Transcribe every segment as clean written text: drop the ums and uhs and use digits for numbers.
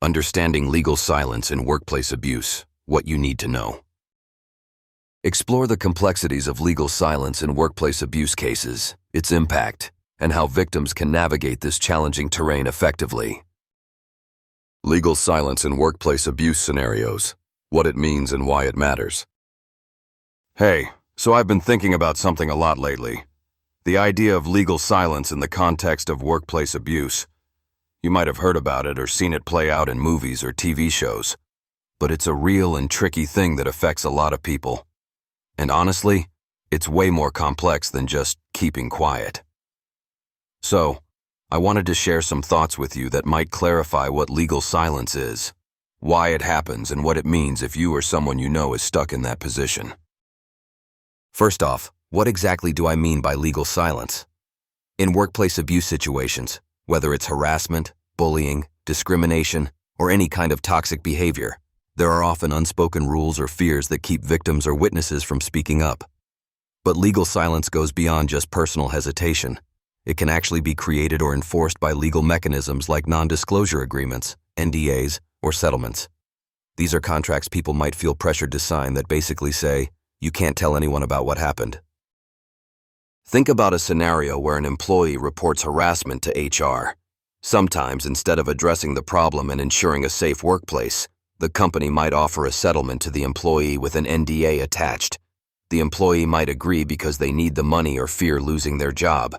Understanding legal silence in workplace abuse, what you need to know. Explore the complexities of legal silence in workplace abuse cases, its impact, and how victims can navigate this challenging terrain effectively. Legal silence in workplace abuse scenarios, what it means and why it matters. Hey, so I've been thinking about something a lot lately. The idea of legal silence in the context of workplace abuse. You might have heard about it or seen it play out in movies or TV shows. But it's a real and tricky thing that affects a lot of people. And honestly, it's way more complex than just keeping quiet. So, I wanted to share some thoughts with you that might clarify what legal silence is, why it happens, and what it means if you or someone you know is stuck in that position. First off, what exactly do I mean by legal silence? In workplace abuse situations, whether it's harassment, bullying, discrimination, or any kind of toxic behavior, there are often unspoken rules or fears that keep victims or witnesses from speaking up. But legal silence goes beyond just personal hesitation. It can actually be created or enforced by legal mechanisms like non-disclosure agreements, NDAs, or settlements. These are contracts people might feel pressured to sign that basically say, you can't tell anyone about what happened. Think about a scenario where an employee reports harassment to HR. Sometimes, instead of addressing the problem and ensuring a safe workplace, the company might offer a settlement to the employee with an NDA attached. The employee might agree because they need the money or fear losing their job.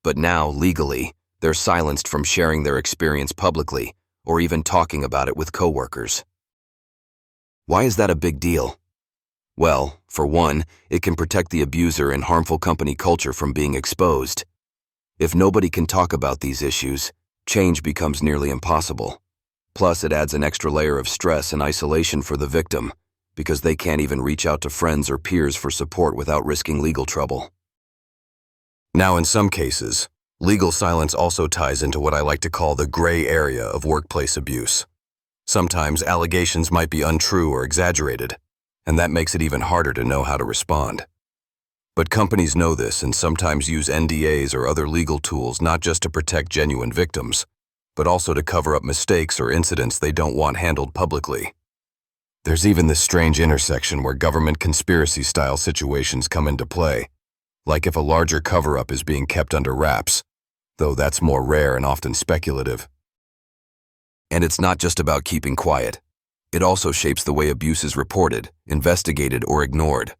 But now, legally, they're silenced from sharing their experience publicly or even talking about it with coworkers. Why is that a big deal? Well, for one, it can protect the abuser and harmful company culture from being exposed. If nobody can talk about these issues, change becomes nearly impossible. Plus, it adds an extra layer of stress and isolation for the victim, because they can't even reach out to friends or peers for support without risking legal trouble. Now, in some cases, legal silence also ties into what I like to call the gray area of workplace abuse. Sometimes allegations might be untrue or exaggerated, and that makes it even harder to know how to respond. But companies know this and sometimes use NDAs or other legal tools not just to protect genuine victims, but also to cover up mistakes or incidents they don't want handled publicly. There's even this strange intersection where government conspiracy-style situations come into play, like if a larger cover-up is being kept under wraps, though that's more rare and often speculative. And it's not just about keeping quiet. It also shapes the way abuse is reported, investigated, or ignored.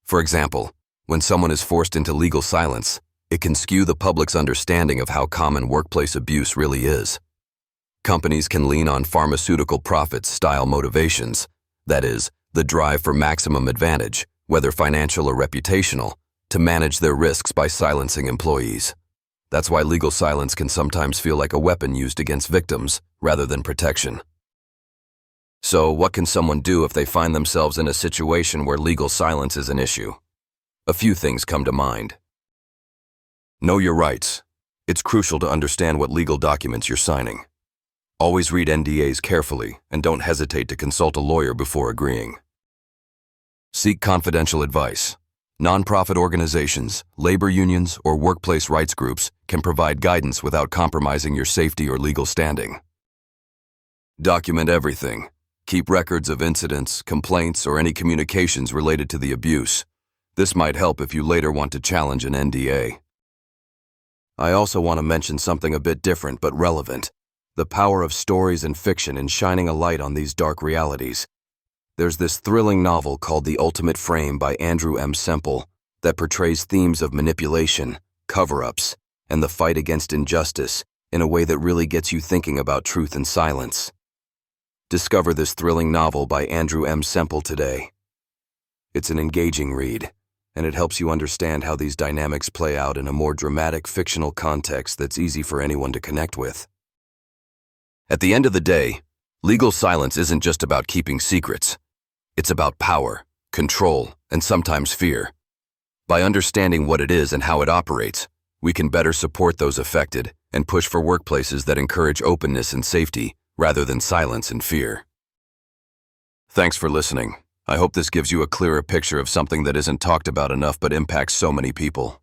For example, when someone is forced into legal silence, it can skew the public's understanding of how common workplace abuse really is. Companies can lean on pharmaceutical profits-style motivations, that is, the drive for maximum advantage, whether financial or reputational, to manage their risks by silencing employees. That's why legal silence can sometimes feel like a weapon used against victims, rather than protection. So, what can someone do if they find themselves in a situation where legal silence is an issue? A few things come to mind. Know your rights. It's crucial to understand what legal documents you're signing. Always read NDAs carefully and don't hesitate to consult a lawyer before agreeing. Seek confidential advice. Nonprofit organizations, labor unions, or workplace rights groups can provide guidance without compromising your safety or legal standing. Document everything. Keep records of incidents, complaints, or any communications related to the abuse. This might help if you later want to challenge an NDA. I also want to mention something a bit different but relevant: the power of stories and fiction in shining a light on these dark realities. There's this thrilling novel called The Ultimate Frame by Andrew M. Semple that portrays themes of manipulation, cover-ups, and the fight against injustice in a way that really gets you thinking about truth and silence. Discover this thrilling novel by Andrew M. Semple today. It's an engaging read, and it helps you understand how these dynamics play out in a more dramatic fictional context that's easy for anyone to connect with. At the end of the day, legal silence isn't just about keeping secrets. It's about power, control, and sometimes fear. By understanding what it is and how it operates, we can better support those affected and push for workplaces that encourage openness and safety rather than silence and fear. Thanks for listening. I hope this gives you a clearer picture of something that isn't talked about enough but impacts so many people.